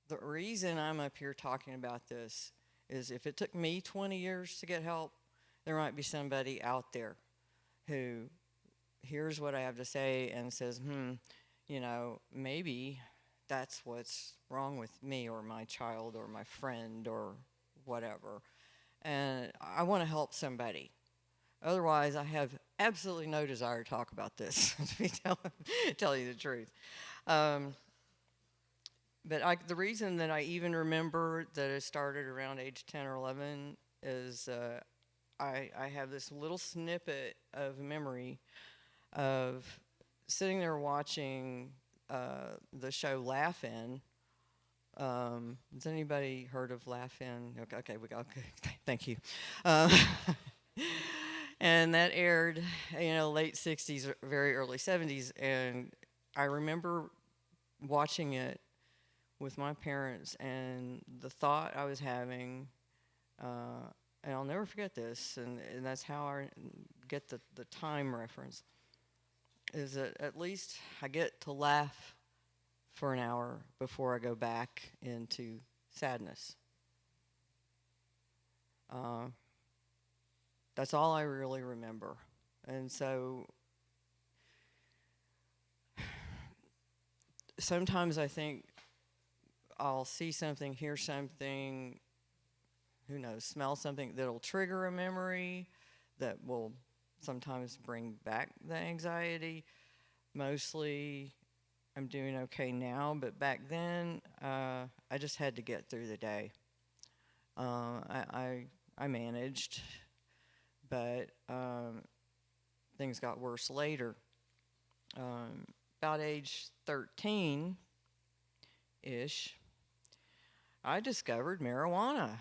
The reason I'm up here talking about this is if it took me 20 years to get help, there might be somebody out there who hears what I have to say and says, maybe that's what's wrong with me or my child or my friend or whatever. And I want to help somebody. Otherwise, I have absolutely no desire to talk about this, tell you the truth. Um, but the reason that I even remember that it started around age 10 or 11 is I have this little snippet of memory of sitting there watching the show Laugh-In. Has anybody heard of Laugh-In? Okay, thank you. Um, and that aired, late 60s, very early 70s, and I remember watching it with my parents, and the thought I was having, and I'll never forget this, and that's how I get the time reference, is that at least I get to laugh for an hour before I go back into sadness. Uh, that's all I really remember. And so sometimes I think I'll see something, hear something, who knows, smell something that'll trigger a memory that will sometimes bring back the anxiety. Mostly I'm doing okay now, but back then I just had to get through the day. I managed, but things got worse later. About age 13 ish, I discovered marijuana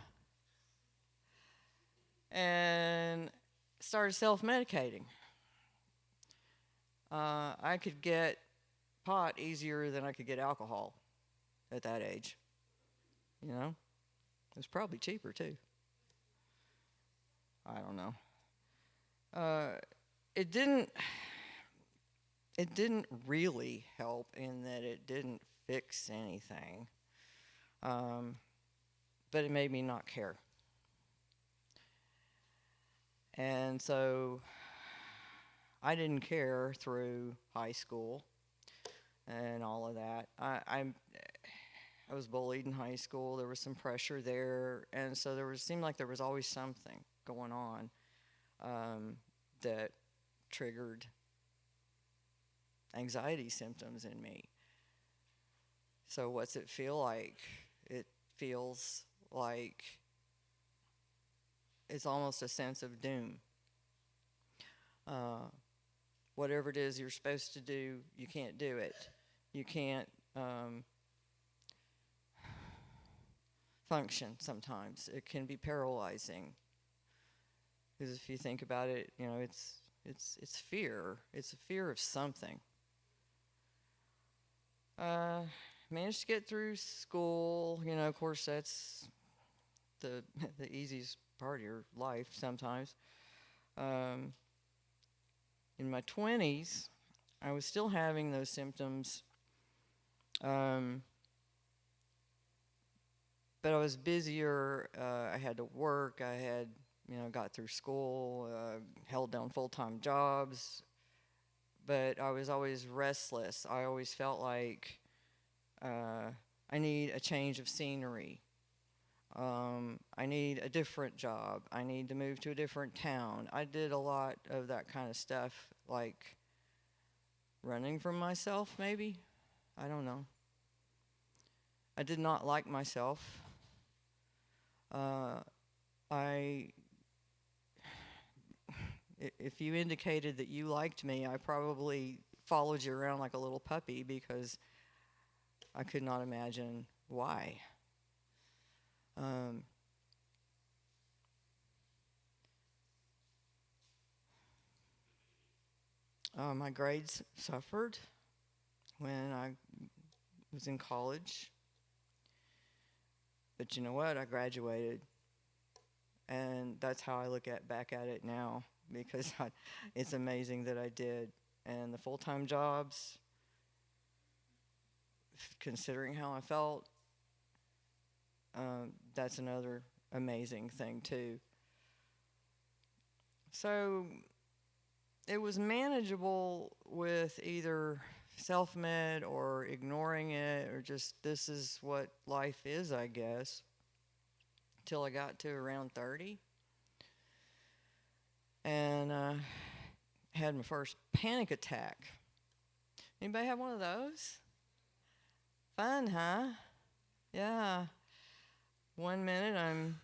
and started self medicating. I could get pot easier than I could get alcohol at that age. You know, it was probably cheaper too. I don't know. Uh, it didn't. It didn't really help in that it didn't fix anything, um, but it made me not care. And so I didn't care through high school and all of that. I was bullied in high school. There was some pressure there, and so seemed like there was always something going on that triggered anxiety symptoms in me. So what's it feel like? It feels like it's almost a sense of doom. Uh, Whatever it is you're supposed to do, you can't do it. You can't function sometimes. It can be paralyzing. Because if you think about it, it's fear. It's a fear of something. Uh, Managed to get through school. Of course, that's the the easiest part of your life sometimes. Um, in my 20s, I was still having those symptoms, um, but I was busier. I had to work. I had, got through school, held down full-time jobs, but I was always restless. I always felt like I need a change of scenery. I need a different job. I need to move to a different town. I did a lot of that kind of stuff, like running from myself, maybe. I don't know. I did not like myself. Uh, I, if you indicated that you liked me, I probably followed you around like a little puppy because I could not imagine why. Um, my grades suffered when I was in college. But you know what? I graduated. And that's how I look back at it now because it's amazing that I did. And the full-time jobs, considering how I felt, That's another amazing thing, too. So it was manageable with either self med or ignoring it, or just this is what life is, I guess, till I got to around 30 and had my first panic attack. Anybody have one of those? Fun, huh? Yeah. One minute I'm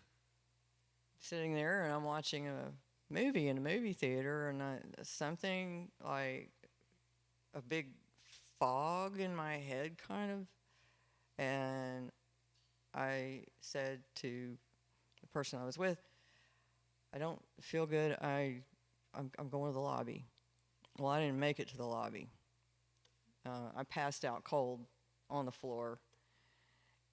sitting there and I'm watching a movie in a movie theater, and something like a big fog in my head, kind of. And I said to the person I was with, I don't feel good. I'm going to the lobby. Well, I didn't make it to the lobby. I passed out cold on the floor.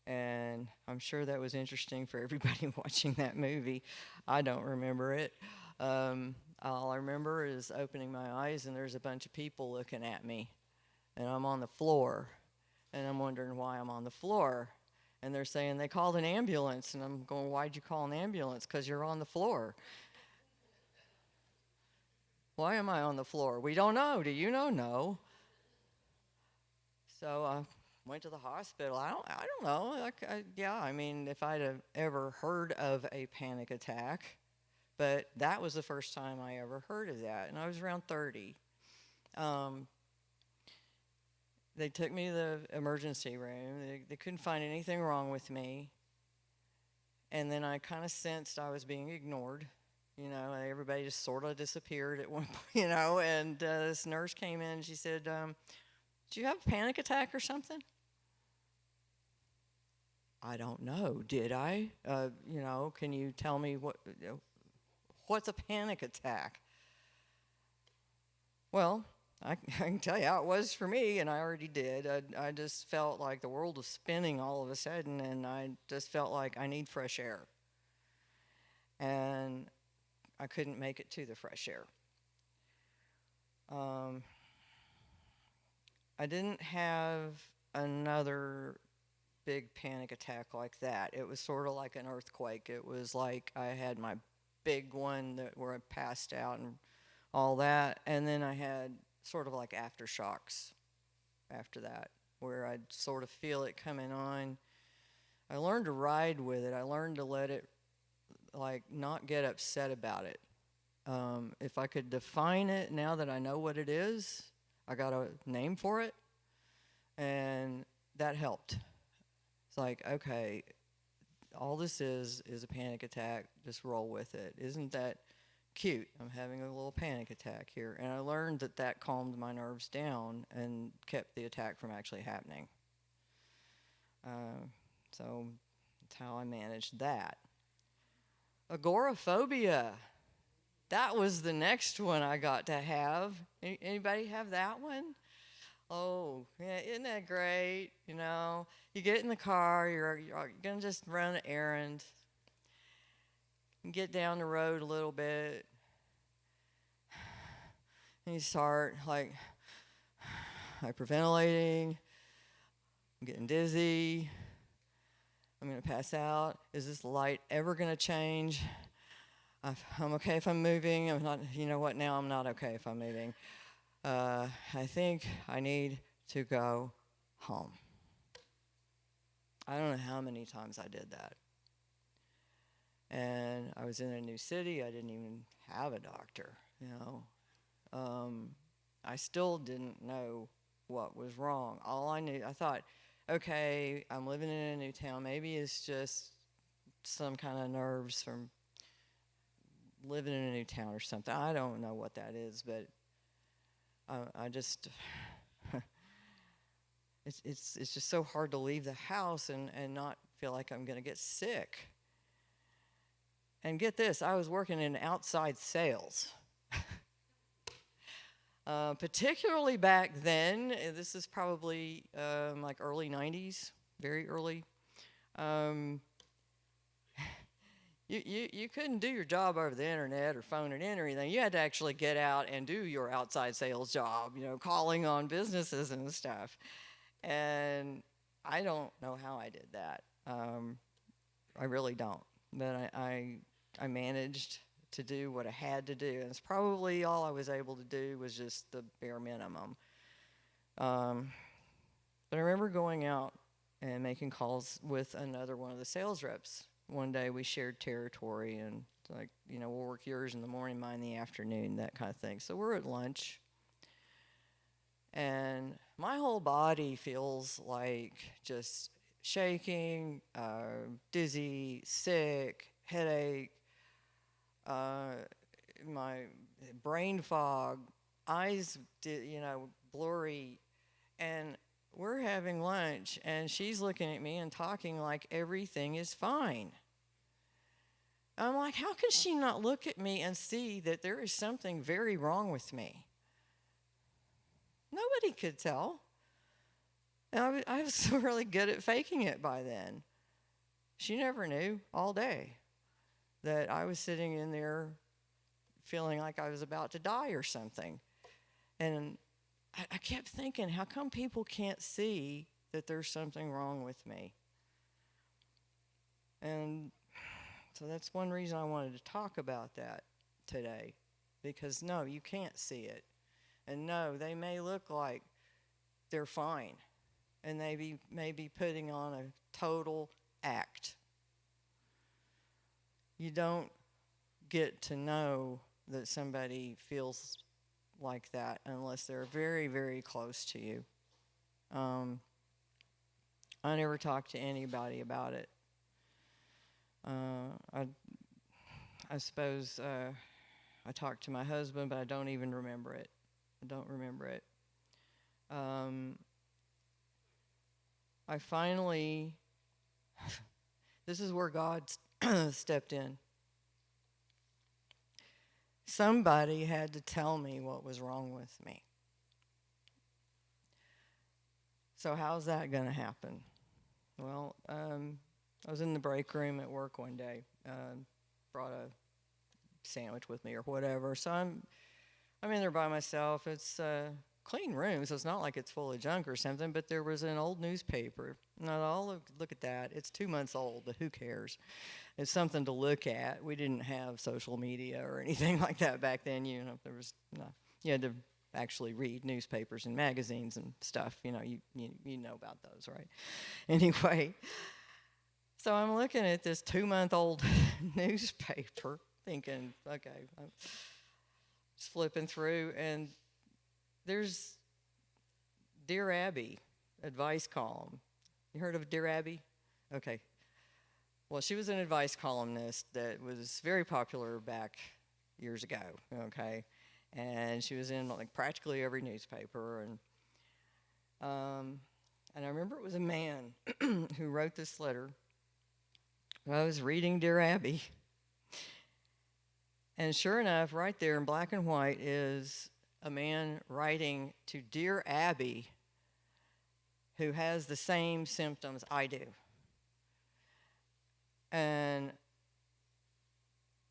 And I'm sure that was interesting for everybody watching that movie. I don't remember it. All I remember is opening my eyes and there's a bunch of people looking at me. And I'm on the floor. And I'm wondering why I'm on the floor. And they're saying they called an ambulance. And I'm going, why'd you call an ambulance? Because you're on the floor. Why am I on the floor? We don't know. Do you know? No. So I went to the hospital. I don't know. Yeah, I mean, if I'd have ever heard of a panic attack, but that was the first time I ever heard of that, and I was around 30. They took me to the emergency room. They couldn't find anything wrong with me, and then I kind of sensed I was being ignored. You know, everybody just sort of disappeared at one point, you know, and this nurse came in and she said, do you have a panic attack or something? I don't know. Did I? You know, can you tell me what's a panic attack? Well, I can tell you how it was for me, and I already did. I just felt like the world was spinning all of a sudden, and I just felt like I need fresh air. And I couldn't make it to the fresh air. I didn't have another big panic attack like that. It was sort of like an earthquake. It was like I had my big one where I passed out and all that, and then I had sort of like aftershocks after that, where I'd sort of feel it coming on. I learned to ride with it. I learned to let it, like, not get upset about it. If I could define it now that I know what it is, I got a name for it, and that helped. It's like, okay, all this is a panic attack. Just roll with it. Isn't that cute? I'm having a little panic attack here. And I learned that calmed my nerves down and kept the attack from actually happening. So that's how I managed that. Agoraphobia. That was the next one I got to have. Anybody have that one? Oh, yeah, isn't that great? You know, you get in the car, you're going to just run an errand, and get down the road a little bit, and you start, like, hyperventilating, I'm getting dizzy, I'm going to pass out. Is this light ever going to change? I'm okay if I'm moving. I'm not, you know what, now I'm not okay if I'm moving. I think I need to go home. I don't know how many times I did that. And I was in a new city. I didn't even have a doctor, you know. I still didn't know what was wrong. All I knew, I thought, okay, I'm living in a new town. Maybe it's just some kind of nerves from living in a new town or something. I don't know what that is, but I just, it's just so hard to leave the house and not feel like I'm going to get sick. And get this, I was working in outside sales. Particularly back then, this is probably like early 90s, very early. You couldn't do your job over the internet or phone it in or anything. You had to actually get out and do your outside sales job, you know, calling on businesses and stuff. And I don't know how I did that. I really don't. But I managed to do what I had to do. And it's probably all I was able to do was just the bare minimum. Um, but I remember going out and making calls with another one of the sales reps. One day we shared territory and like, we'll work yours in the morning, mine in the afternoon, that kind of thing. So we're at lunch and my whole body feels like just shaking, dizzy, sick, headache, uh, my brain fog, eyes, blurry, and we're having lunch, and she's looking at me and talking like everything is fine. I'm like, how can she not look at me and see that there is something very wrong with me? Nobody could tell. And I was really good at faking it by then. She never knew all day that I was sitting in there feeling like I was about to die or something. And I kept thinking, how come people can't see that there's something wrong with me? And so that's one reason I wanted to talk about that today. Because no, you can't see it. And no, they may look like they're fine. And they may be putting on a total act. You don't get to know that somebody feels like that unless they're very, very close to you. I never talked to anybody about it. I suppose I talked to my husband, but I don't even remember it. I don't remember it. I finally, this is where God stepped in. Somebody had to tell me what was wrong with me. So how's that going to happen? Well, I was in the break room at work one day, brought a sandwich with me or whatever. So I'm in there by myself. It's a clean room, so it's not like it's full of junk or something, but there was an old newspaper. Now, I'll look at that. It's 2 months old, but who cares? It's something to look at. We didn't have social media or anything like that back then. There was no. You had to actually read newspapers and magazines and stuff. You know about those, right? Anyway, so I'm looking at this 2-month-old newspaper, thinking, okay, I'm just flipping through, and there's Dear Abby advice column. You heard of Dear Abby? Okay. Well, she was an advice columnist that was very popular back years ago, okay? And she was in like practically every newspaper. And I remember it was a man who wrote this letter. I was reading Dear Abby. And sure enough, right there in black and white is a man writing to Dear Abby who has the same symptoms I do. And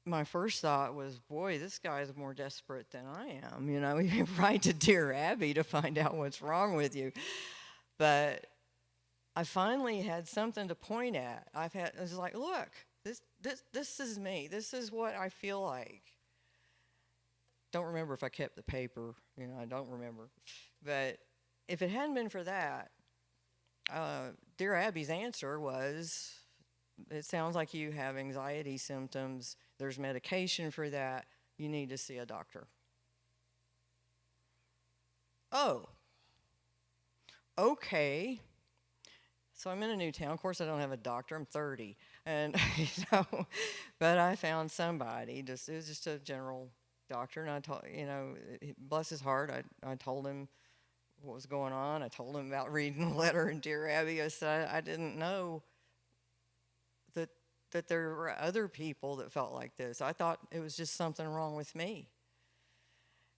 my first thought was, boy, this guy's more desperate than I am. You write to Dear Abby to find out what's wrong with you. But I finally had something to point at. I was like, look, this is me. This is what I feel like. Don't remember if I kept the paper. I don't remember. But if it hadn't been for that, Dear Abby's answer was, it sounds like you have anxiety symptoms. There's medication for that. You need to see a doctor. Oh, okay. So I'm in a new town. Of course, I don't have a doctor. I'm 30. And, but I found somebody. It was just a general doctor. And I told, bless his heart, I told him what was going on. I told him about reading the letter in Dear Abby. I said I didn't know that there were other people that felt like this. I thought it was just something wrong with me.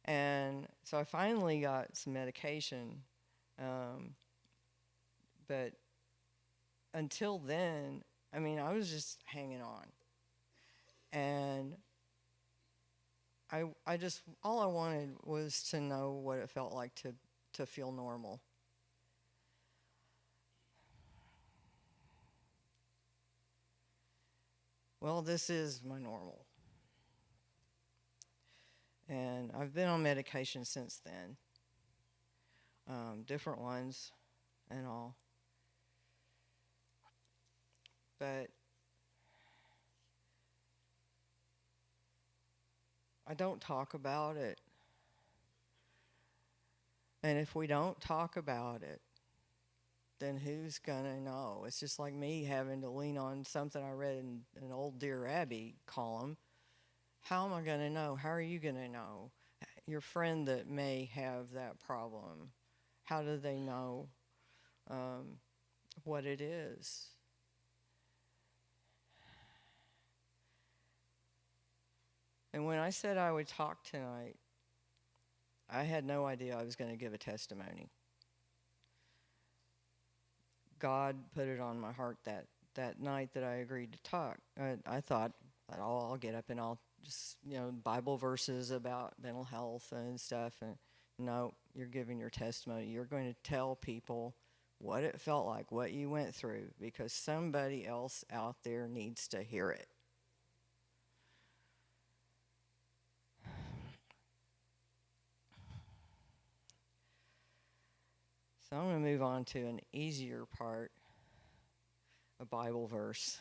And so I finally got some medication. But until then, I was just hanging on. And I just, all I wanted was to know what it felt like to feel normal. Well, this is my normal. And I've been on medication since then, different ones and all. But I don't talk about it. And if we don't talk about it, then who's going to know? It's just like me having to lean on something I read in an old Dear Abby column. How am I going to know? How are you going to know? Your friend that may have that problem, how do they know what it is? And when I said I would talk tonight, I had no idea I was going to give a testimony. God put it on my heart that night that I agreed to talk. I thought, oh, I'll get up and I'll just, Bible verses about mental health and stuff. And no, you're giving your testimony. You're going to tell people what it felt like, what you went through, because somebody else out there needs to hear it. So I'm going to move on to an easier part, a Bible verse.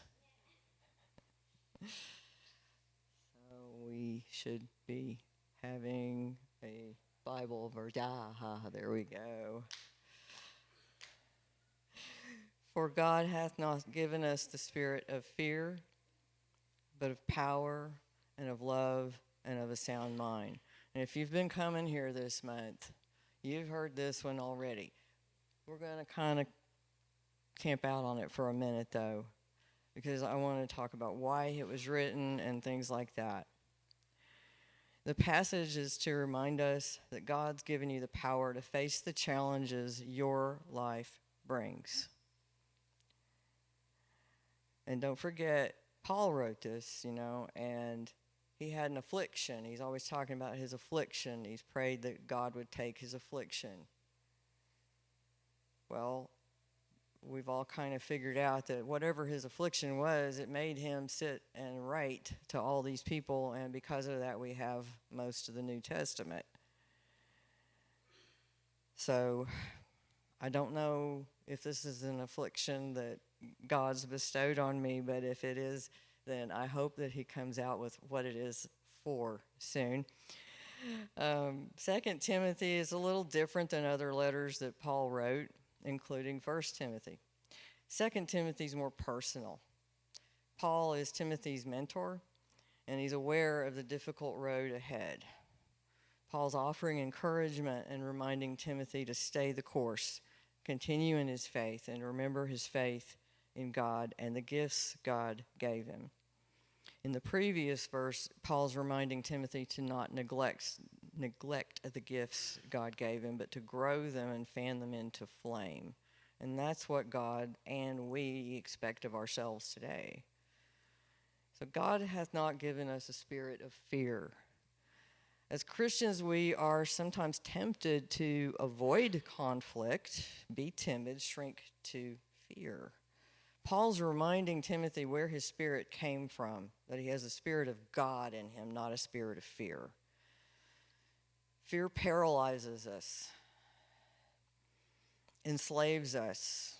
So we should be having a Bible verse. There we go. For God hath not given us the spirit of fear, but of power and of love and of a sound mind. And if you've been coming here this month, you've heard this one already. We're going to kind of camp out on it for a minute, though, because I want to talk about why it was written and things like that. The passage is to remind us that God's given you the power to face the challenges your life brings. And don't forget, Paul wrote this, and he had an affliction. He's always talking about his affliction. He's prayed that God would take his affliction. Well, we've all kind of figured out that whatever his affliction was, it made him sit and write to all these people, and because of that, we have most of the New Testament. So I don't know if this is an affliction that God's bestowed on me, but if it is, then I hope that he comes out with what it is for soon. 2 Timothy is a little different than other letters that Paul wrote, including 1 Timothy. 2 Timothy is more personal. Paul is Timothy's mentor, and he's aware of the difficult road ahead. Paul's offering encouragement and reminding Timothy to stay the course, continue in his faith, and remember his faith in God and the gifts God gave him. In the previous verse, Paul's reminding Timothy to not neglect the gifts God gave him, but to grow them and fan them into flame. And that's what God and we expect of ourselves today. So God hath not given us a spirit of fear. As Christians, we are sometimes tempted to avoid conflict, be timid, shrink to fear. Paul's reminding Timothy where his spirit came from, that he has a spirit of God in him, not a spirit of fear. Fear paralyzes us, enslaves us,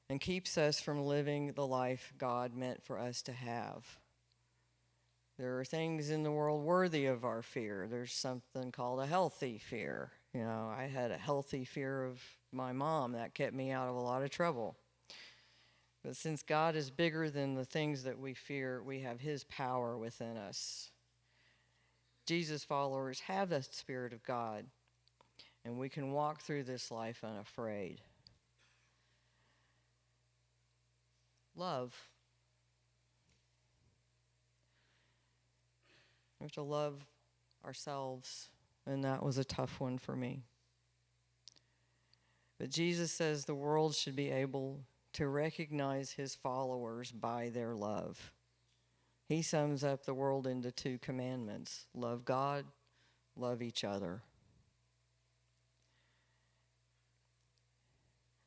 and keeps us from living the life God meant for us to have. There are things in the world worthy of our fear. There's something called a healthy fear. I had a healthy fear of my mom. That kept me out of a lot of trouble. But since God is bigger than the things that we fear, we have his power within us. Jesus followers have the Spirit of God, and we can walk through this life unafraid. Love. We have to love ourselves, and that was a tough one for me. But Jesus says the world should be able to recognize his followers by their love. He sums up the world into 2 commandments: love God, love each other.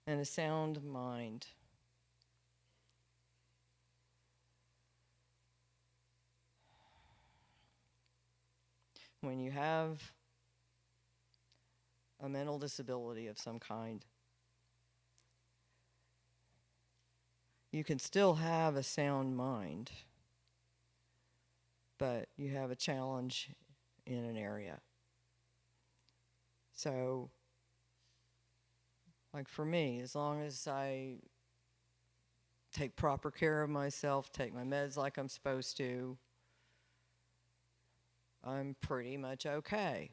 And a sound mind. when you have a mental disability of some kind, you can still have a sound mind, but you have a challenge in an area. So, like for me, as long as I take proper care of myself, take my meds like I'm supposed to, I'm pretty much okay.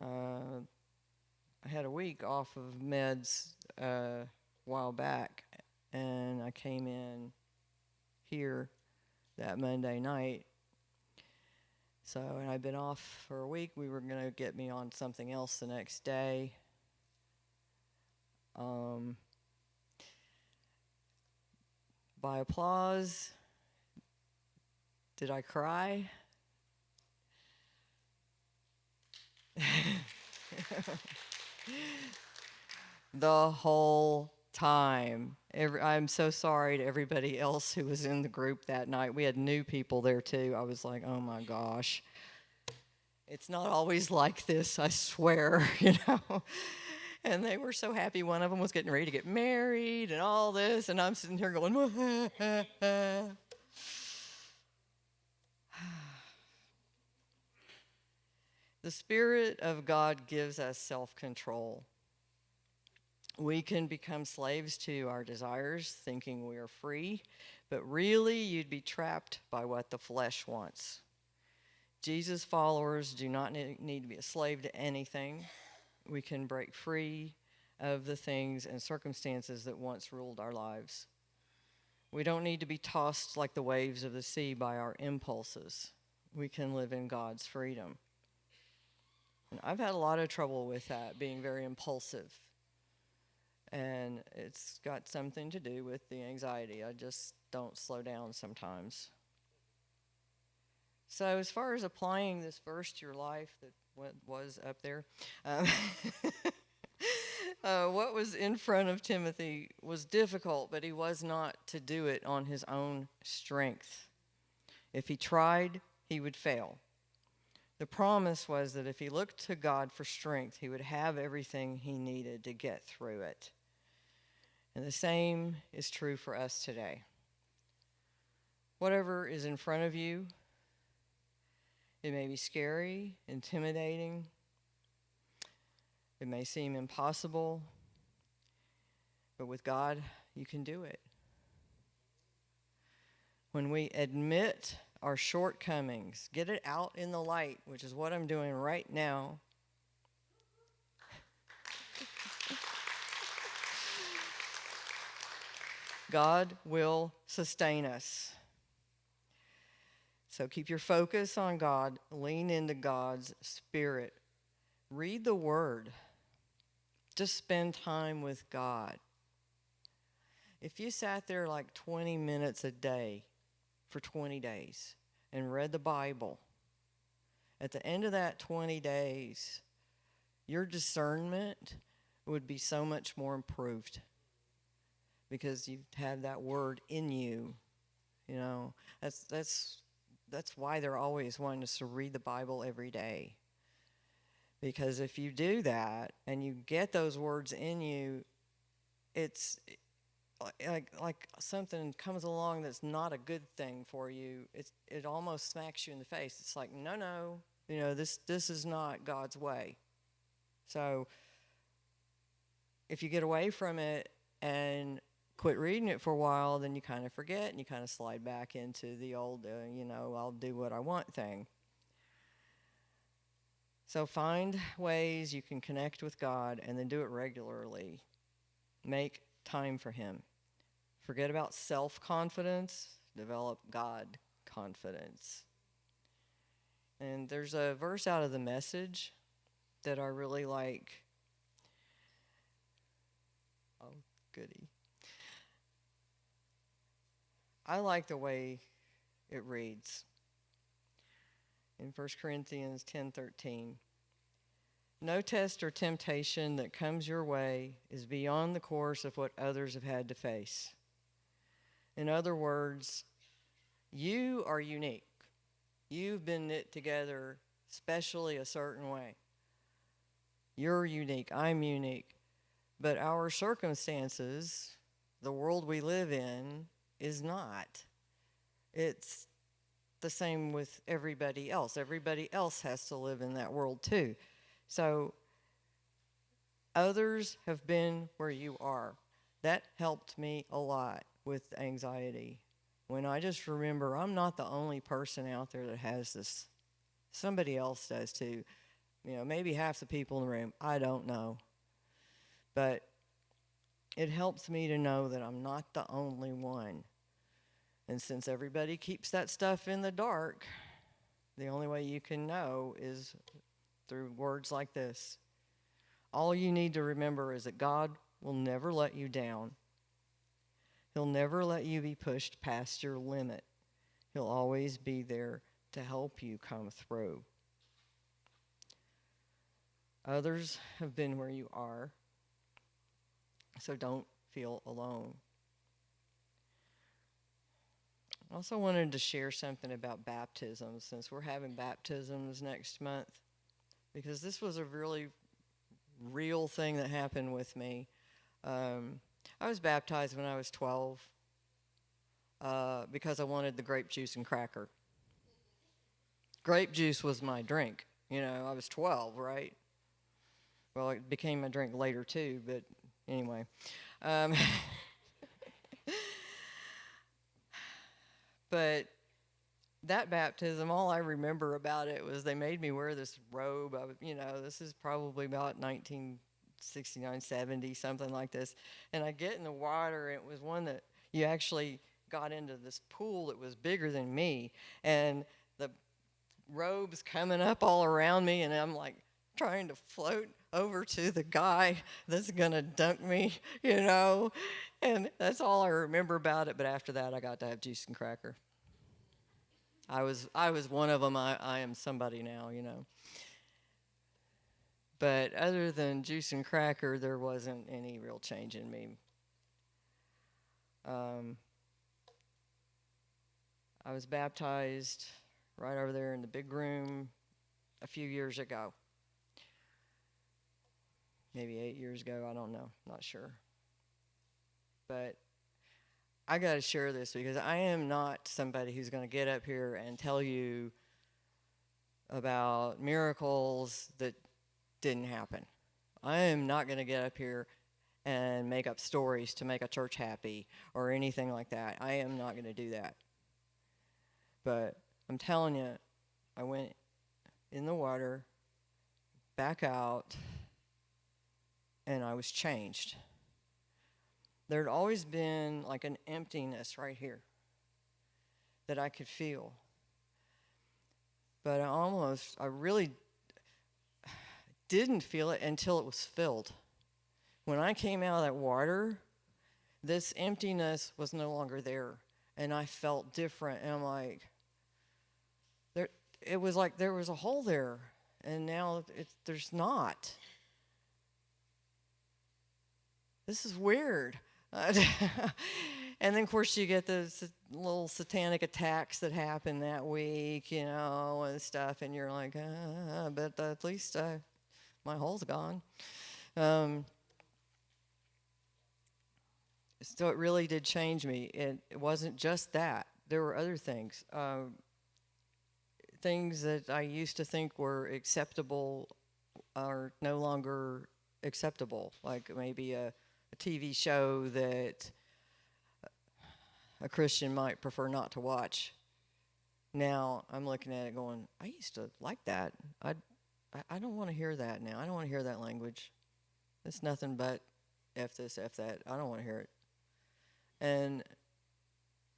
I had a week off of meds a while back, and I came in here that Monday night. So, and I'd been off for a week. We were going to get me on something else the next day. By applause, did I cry? The whole time. I'm so sorry to everybody else who was in the group that night. We had new people there too. I was like, oh my gosh. It's not always like this, I swear, you know. And they were so happy. One of them was getting ready to get married and all this. And I'm sitting here going, The Spirit of God gives us self-control. We can become slaves to our desires, thinking we are free, but really you'd be trapped by what the flesh wants. Jesus' followers do not need to be a slave to anything. We can break free of the things and circumstances that once ruled our lives. We don't need to be tossed like the waves of the sea by our impulses. We can live in God's freedom. And I've had a lot of trouble with that, being very impulsive. And it's got something to do with the anxiety. I just don't slow down sometimes. So as far as applying this verse to your life that was up there, what was in front of Timothy was difficult, but he was not to do it on his own strength. If he tried, he would fail. The promise was that if he looked to God for strength, he would have everything he needed to get through it. And the same is true for us today. Whatever is in front of you, it may be scary, intimidating. It may seem impossible, but with God, you can do it. When we admit our shortcomings, get it out in the light, which is what I'm doing right now. God will sustain us. So keep your focus on God. Lean into God's Spirit. Read the Word. Just spend time with God. If you sat there like 20 minutes a day for 20 days and read the Bible, at the end of that 20 days, your discernment would be so much more improved because you've had that Word in you. You know, that's why they're always wanting us to read the Bible every day. Because if you do that and you get those words in you, it's like something comes along that's not a good thing for you. It almost smacks you in the face. It's like, no, you know, this is not God's way. So if you get away from it and quit reading it for a while, then you kind of forget and you kind of slide back into the old, I'll do what I want thing. So find ways you can connect with God and then do it regularly. Make time for Him. Forget about self-confidence. Develop God confidence. And there's a verse out of the Message that I really like. Oh, goody. I like the way it reads. In 1 Corinthians 10:13, no test or temptation that comes your way is beyond the course of what others have had to face. In other words, you are unique. You've been knit together specially a certain way. You're unique. I'm unique. But our circumstances, the world we live in, is not. It's the same with everybody else. Everybody else has to live in that world too. So others have been where you are. That helped me a lot with anxiety. When I just remember I'm not the only person out there that has this. Somebody else does too. Maybe half the people in the room, I don't know. But it helps me to know that I'm not the only one. And since everybody keeps that stuff in the dark, the only way you can know is through words like this. All you need to remember is that God will never let you down. He'll never let you be pushed past your limit. He'll always be there to help you come through. Others have been where you are, so don't feel alone. I also wanted to share something about baptisms since we're having baptisms next month, because this was a really real thing that happened with me. I was baptized when I was 12 because I wanted the grape juice and cracker. Grape juice was my drink. I was 12, right? Well, it became my drink later too, but anyway. But that baptism, all I remember about it was they made me wear this robe. This is probably about 1969, 70, something like this. And I get in the water, and it was one that you actually got into this pool that was bigger than me. And the robe's coming up all around me, and I'm like trying to float over to the guy that's going to dunk me, And that's all I remember about it. But after that, I got to have juice and cracker. I was one of them. I am somebody now, But other than juice and cracker, there wasn't any real change in me. I was baptized right over there in the big room a few years ago. Maybe 8 years ago, I don't know, not sure. But I got to share this because I am not somebody who's going to get up here and tell you about miracles that didn't happen. I am not going to get up here and make up stories to make a church happy or anything like that. I am not going to do that. But I'm telling you, I went in the water, back out, and I was changed. There had always been like an emptiness right here that I could feel. But I really didn't feel it until it was filled. When I came out of that water, this emptiness was no longer there. And I felt different. And I'm like, it was like there was a hole there. And now there's not. This is weird. And then, of course, you get those little satanic attacks that happen that week, and stuff. And you're like, but at least my hole's gone. So it really did change me. It wasn't just that. There were other things. Things that I used to think were acceptable are no longer acceptable. Like maybe a TV show that a Christian might prefer not to watch. Now I'm looking at it going, I used to like that. I don't want to hear that now. I don't want to hear that language. It's nothing but F this, F that. I don't want to hear it. And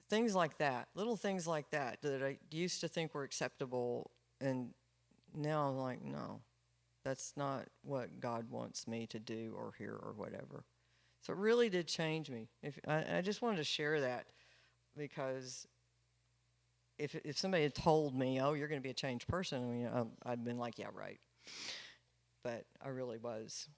things like that, little things like that I used to think were acceptable, and now I'm like, no, that's not what God wants me to do or hear or whatever. So it really did change me. I just wanted to share that because if somebody had told me, oh, you're going to be a changed person, I'd been like, yeah, right. But I really was.